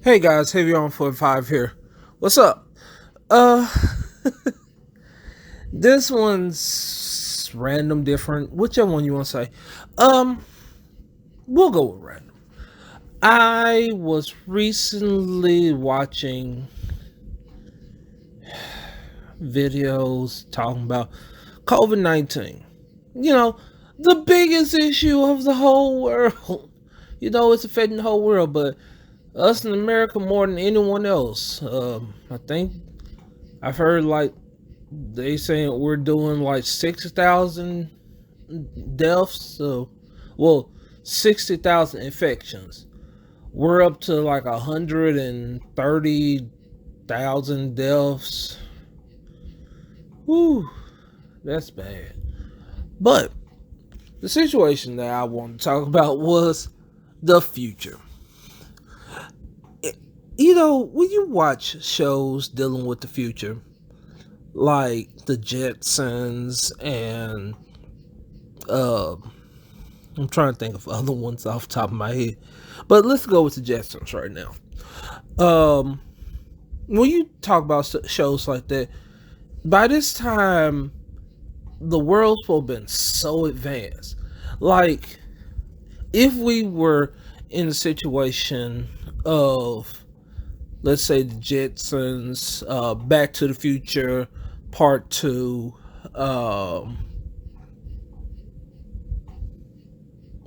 Hey guys, Heavy on 45 here. What's up? Uh, this one's random, different, whichever one you want to say. Um, we'll go with random. I was recently watching videos talking about COVID-19. You know, the biggest issue of the whole world. It's affecting the whole world, but us in America more than anyone else. I think I've heard like they saying we're doing like 6,000 deaths. Well, 60,000 infections. We're up to like 130,000 deaths. Whew, that's bad. But the situation that I want to talk about was the future. When you watch shows dealing with the future, like the Jetsons and uh I'm trying to think of other ones off the top of my head. But let's go with the Jetsons right now. Um when you talk about shows like that, by this time the world's will have been so advanced. Like if we were in a situation of, let's say, the Jetsons, Back to the Future Part 2, um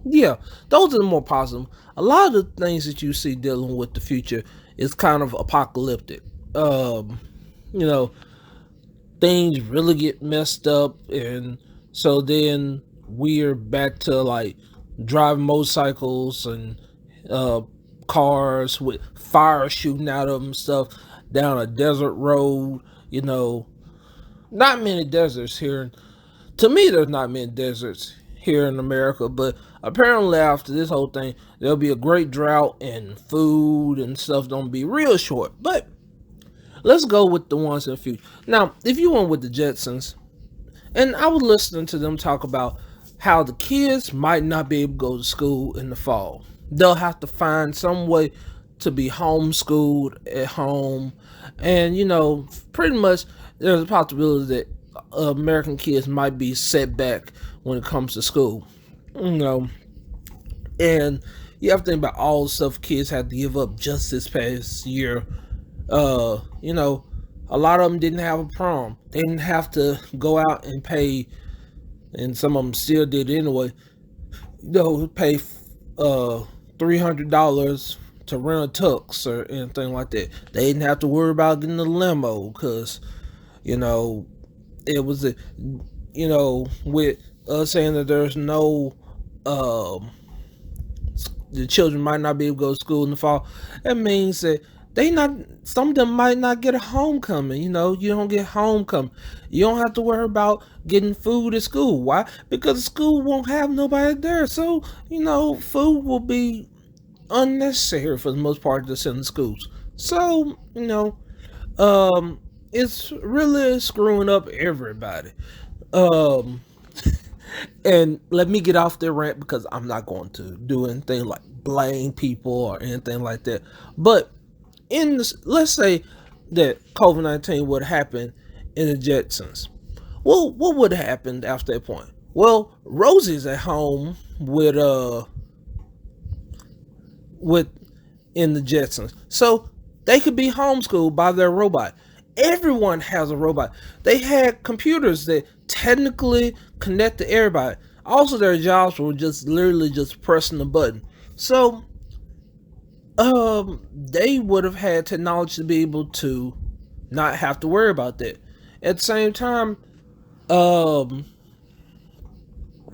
yeah, those are the more positive. A lot of the things that you see dealing with the future is kind of apocalyptic. Um, you know, things really get messed up, and so then we're back to like driving motorcycles and uh, cars with fire shooting out of them and stuff down a desert road. You know, not many deserts here. To me, there's not many deserts here in America, but apparently after this whole thing, there'll be a great drought and food and stuff don't be real short. But let's go with the ones in the future. Now, if you went with the Jetsons, and I was listening to them talk about how the kids might not be able to go to school in the fall. They'll have to find some way to be homeschooled at home. And, pretty much there's a possibility that American kids might be set back when it comes to school. You know, and you have to think about all the stuff kids had to give up just this past year. uh you know a lot of them didn't have a prom. They didn't have to go out and pay, and some of them still did anyway, pay $300 to rent a tux or anything like that. They didn't have to worry about getting a limo because you know it was a with us saying that there's no um the children might not be able to go to school in the fall. That means that they not some of them might not get a homecoming. You don't get homecoming. You don't have to worry about getting food at school. Why? Because the school won't have nobody there. So, food will be unnecessary for the most part to send in schools. So, it's really screwing up everybody. Um and let me get off their rant because I'm not going to do anything like blame people or anything like that. But let's say that COVID-19 would happen in the Jetsons. Well, what would have happened after that point? Well, Rosie's at home with in the Jetsons, so they could be homeschooled by their robot. Everyone has a robot. They had computers that technically connect to everybody. Also, their jobs were just literally just pressing the button. So, they would have had technology to be able to not have to worry about that. At the same time, um,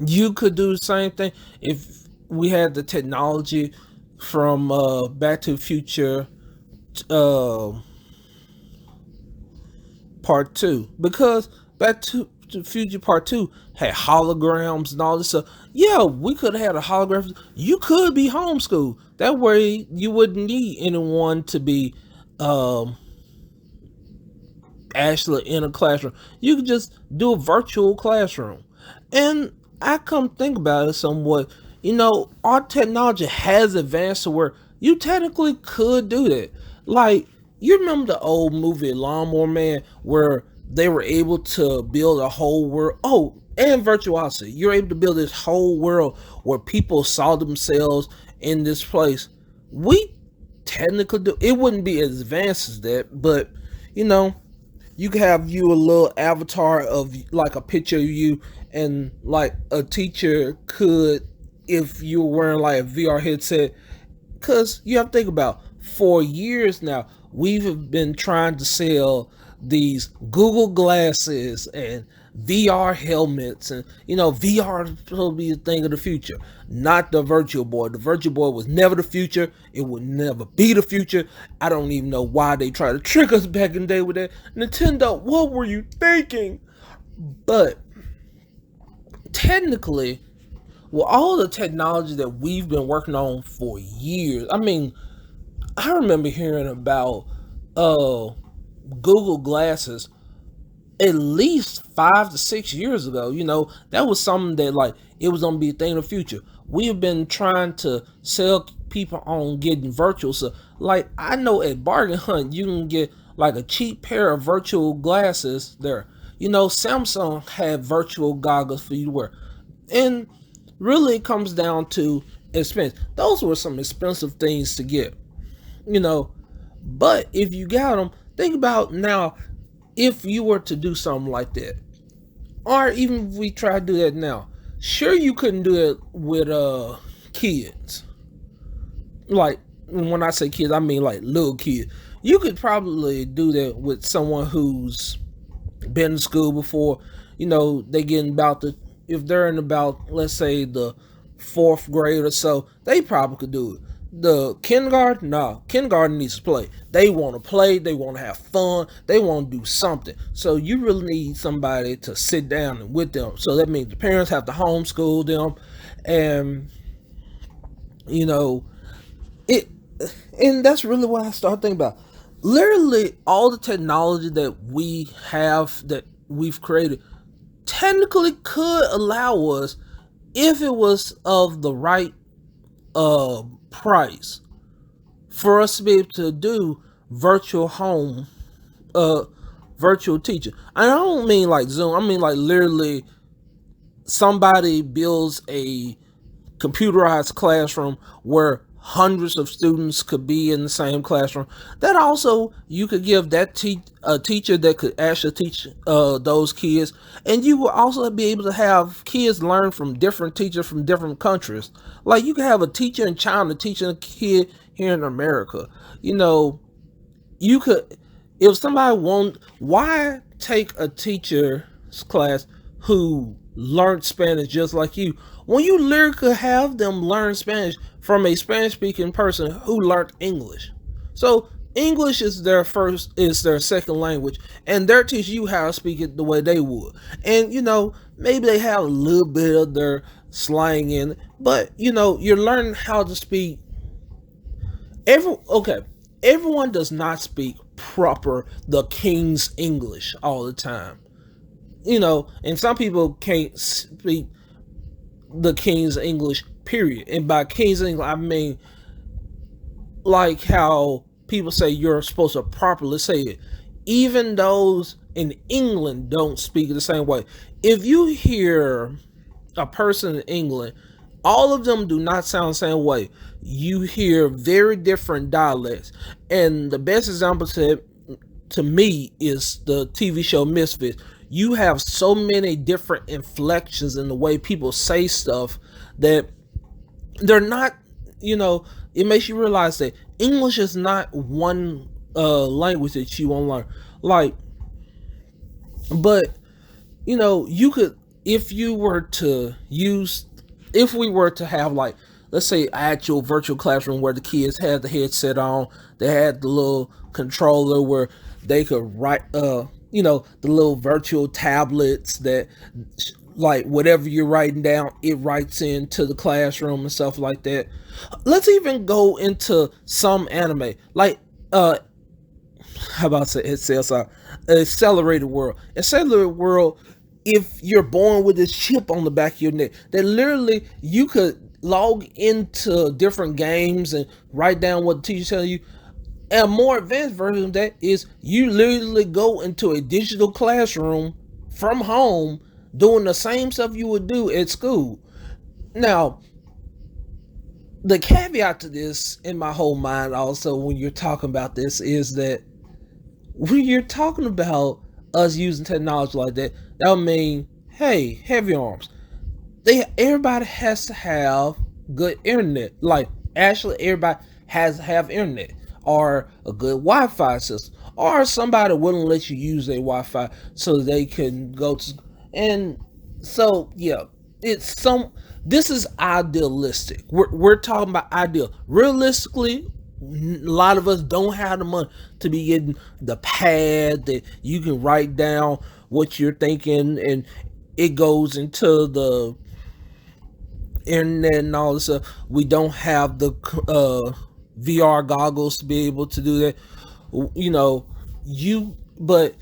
you could do the same thing if we had the technology from Back to the Future uh, Part 2. Because Back to the Future Part 2 had holograms and all this stuff. Yeah, we could have had a hologram. You could be homeschooled. That way you wouldn't need anyone to be um, actually in a classroom. You could just do a virtual classroom. And I come think about it somewhat. Our technology has advanced to where You technically could do that. Like, you remember the old movie Lawnmower Man where they were able to build a whole world? Oh, and virtuosity. You're able to build this whole world where people saw themselves in this place. We technically do. It wouldn't be as advanced as that, but you know, you could have you a little avatar of like a picture of you, and like a teacher could, if you were wearing like a VR headset, because you have to think about, for years now, we've been trying to sell these Google glasses and VR helmets, and VR is supposed to be a thing of the future, not the Virtual Boy. The Virtual Boy was never the future. It would never be the future. I don't even know why they tried to trick us back in the day with that. Nintendo, what were you thinking? But technically, with all the technology that we've been working on for years, I mean, I remember hearing about uh Google glasses at least 5 to 6 years ago. That was something that, like, it was gonna be a thing in the future. We have been trying to sell people on getting virtual. So, like, I know at Bargain Hunt you can get like a cheap pair of virtual glasses there. Samsung had virtual goggles for you to wear. And really it comes down to expense. Those were some expensive things to get, you know. But if you got them, think about now, if you were to do something like that, or even if we try to do that now, sure, you couldn't do it with kids. Like, when I say kids, I mean like little kids. You could probably do that with someone who's been to school before. They getting about the, if they're in about, let's say, the fourth grade or so, they probably could do it. The kindergarten, no, kindergarten needs to play. They want to play, they want to have fun, they want to do something. So you really need somebody to sit down and with them. So that means the parents have to homeschool them, and you know it. And that's really what I started thinking about. Literally, all the technology that we have, that we've created, technically could allow us, if it was of the right price, for us to be able to do virtual home, uh virtual teaching. And I don't mean like Zoom. I mean like literally somebody builds a computerized classroom where hundreds of students could be in the same classroom. That also, you could give that a teacher that could actually teach those kids, and you will also be able to have kids learn from different teachers from different countries. Like, you could have a teacher in China teaching a kid here in America. You know, you could, if somebody want, why take a teacher's class who learned Spanish just like you, when you literally could have them learn Spanish from a Spanish speaking person who learned English? So English is their second language, and they're teaching you how to speak it the way they would. And maybe they have a little bit of their slang in it, but you're learning how to speak. Everyone does not speak proper the King's English all the time. And some people can't speak the King's English, period. And by King's English, I mean like how people say you're supposed to properly say it. Even those in England don't speak the same way. If you hear a person in England, all of them do not sound the same way. You hear very different dialects. And the best example to me is the TV show Misfits. You have so many different inflections in the way people say stuff that they're not, it makes you realize that English is not one language that you want to learn. Like, but, you could, if you were to use, if we were to have, like, let's say, actual virtual classroom where the kids had the headset on, they had the little controller where they could write, the little virtual tablets that, like, whatever you're writing down, it writes into the classroom and stuff like that. Let's even go into some anime, like, how about say it says accelerated world. Accelerated world, if you're born with this chip on the back of your neck, that literally you could, log into different games and write down what the teacher tells you. And a more advanced version of that is you literally go into a digital classroom from home doing the same stuff you would do at school. Now, the caveat to this in my whole mind also when you're talking about this is that when you're talking about us using technology like that, that would mean, hey, heavy arms. Everybody has to have good internet. Like actually everybody has to have internet or a good Wi-Fi system. Or somebody willing to let you use their Wi-Fi so they can go to and so yeah, it's some this is idealistic. We're talking about ideal. Realistically, a lot of us don't have the money to be getting the pad that you can write down what you're thinking and it goes into the internet and all this stuff. We don't have the VR goggles to be able to do that. You know, but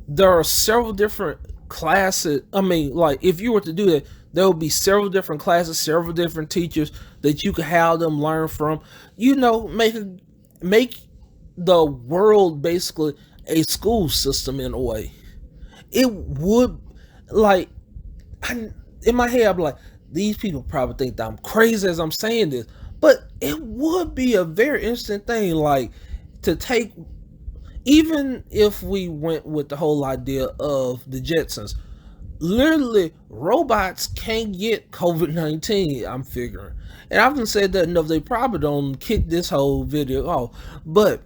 there are several different classes. I mean, like if you were to do that, there would be several different classes, several different teachers that you could have them learn from. You know, make the world basically a school system in a way. It would like in my head, I'm like, these people probably think that I'm crazy as I'm saying this, but it would be a very interesting thing, like to take, even if we went with the whole idea of the Jetsons, literally robots can't get COVID-19, I'm figuring. And I've been said that enough, they probably don't kick this whole video off. But,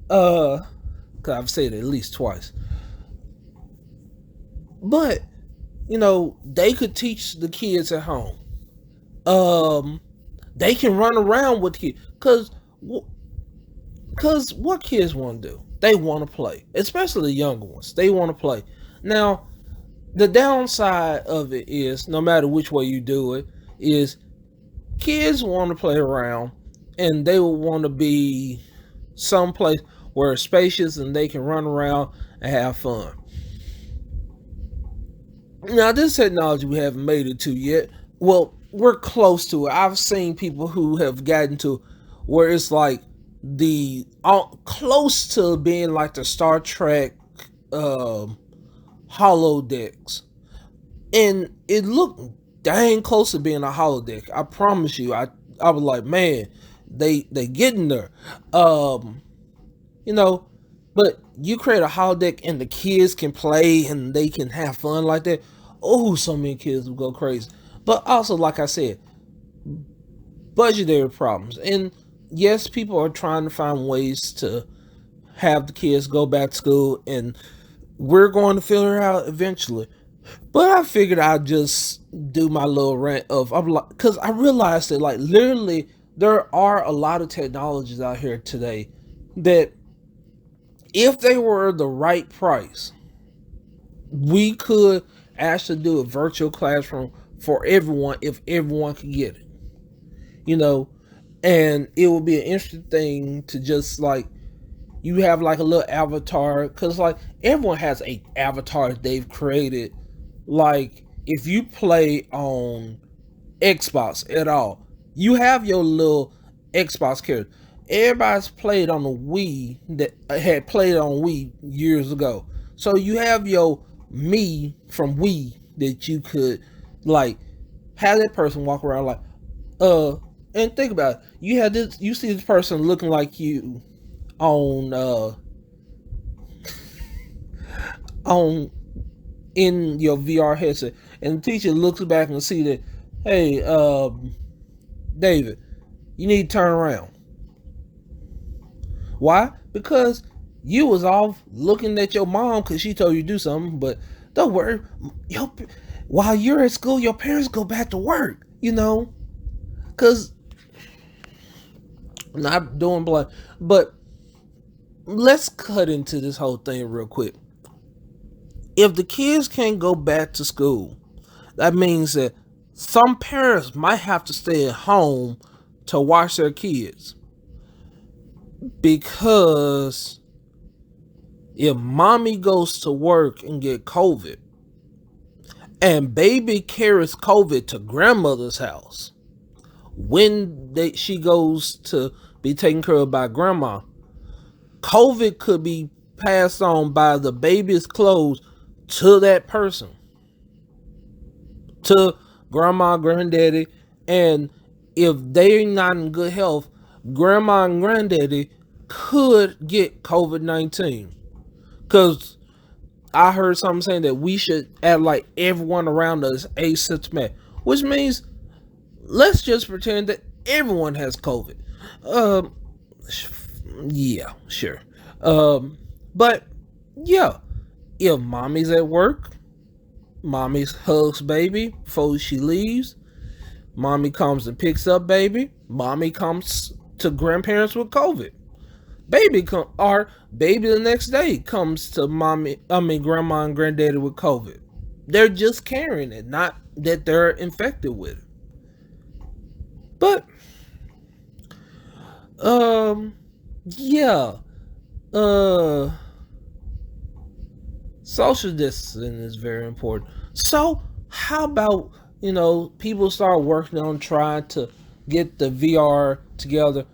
cause I've said it at least twice. But, you know, they could teach the kids at home. Um, they can run around with kids. Cause what kids want to do? They want to play. Especially the younger ones. They want to play. Now, the downside of it is, no matter which way you do it, is kids want to play around and they will want to be someplace where it's spacious and they can run around and have fun. Now, this technology we haven't made it to yet. Well, we're close to it. I've seen people who have gotten to where it's like the close to being like the Star Trek um, holodecks, and it looked dang close to being a holodeck. I promise you. I was like, man, they getting there. Um, you know, but you create a holodeck and the kids can play and they can have fun like that. Oh, so many kids will go crazy. But also, like I said, budgetary problems. And yes, people are trying to find ways to have the kids go back to school, and we're going to figure it out eventually. But I figured I'd just do my little rant of I'm like, because I realized that like literally there are a lot of technologies out here today that if they were the right price, we could actually do a virtual classroom for everyone if everyone could get it. You know, and it would be an interesting thing to just like you have like a little avatar because like everyone has a avatar that they've created. Like if you play on Xbox at all, you have your little Xbox character. Everybody's played on the Wii that had played on Wii years ago. So you have your me from Wii that you could like have that person walk around like uh and think about it. You have this you see this person looking like you on on in your VR headset, and the teacher looks back and see that, hey, David, you need to turn around. Why? Because you was off looking at your mom because she told you to do something. But don't worry, your, while you're at school, your parents go back to work. You know, because not doing blood. But let's cut into this whole thing real quick. If the kids can't go back to school, that means that some parents might have to stay at home to watch their kids because if mommy goes to work and get COVID and baby carries COVID to grandmother's house, when she goes to be taken care of by grandma, COVID could be passed on by the baby's clothes to that person, to grandma, granddaddy, and if they're not in good health, grandma and granddaddy could get COVID-19. Because I heard something saying that we should act like everyone around us asymptomatic, which means let's just pretend that everyone has COVID. Um, yeah, sure. But yeah, if mommy's at work, mommy hugs baby before she leaves. Mommy comes and picks up baby. Mommy comes to grandparents with COVID. Baby the next day comes to grandma and granddaddy with COVID. They're just carrying it, not that they're infected with it. But um yeah. Uh Social distancing is very important. So how about, people start working on trying to get the VR together.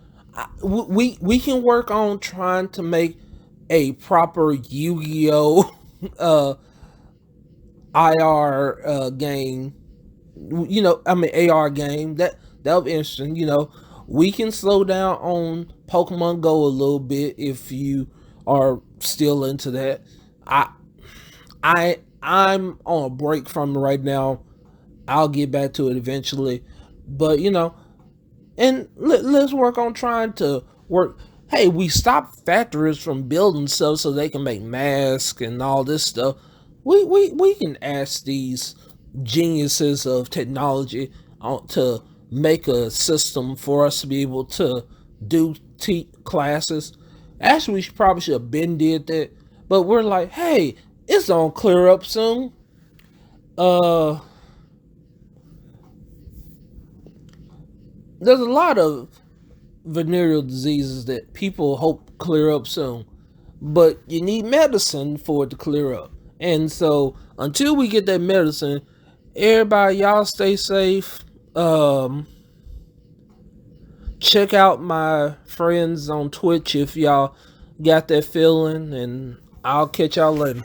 We can work on trying to make a proper Yu-Gi-Oh IR game. AR game. That'll be interesting. We can slow down on Pokemon Go a little bit if you are still into that. I I'm on a break from it right now. I'll get back to it eventually. But and let's work on trying to work. Hey, we stop factories from building stuff so they can make masks and all this stuff. We can ask these geniuses of technology to make a system for us to be able to do classes. Actually, we probably should have been did that, but we're like, hey, it's gonna clear up soon. Uh, there's a lot of venereal diseases that people hope clear up soon, but you need medicine for it to clear up. And so until we get that medicine, everybody, y'all stay safe. Check out my friends on Twitch if y'all got that feeling, and I'll catch y'all later.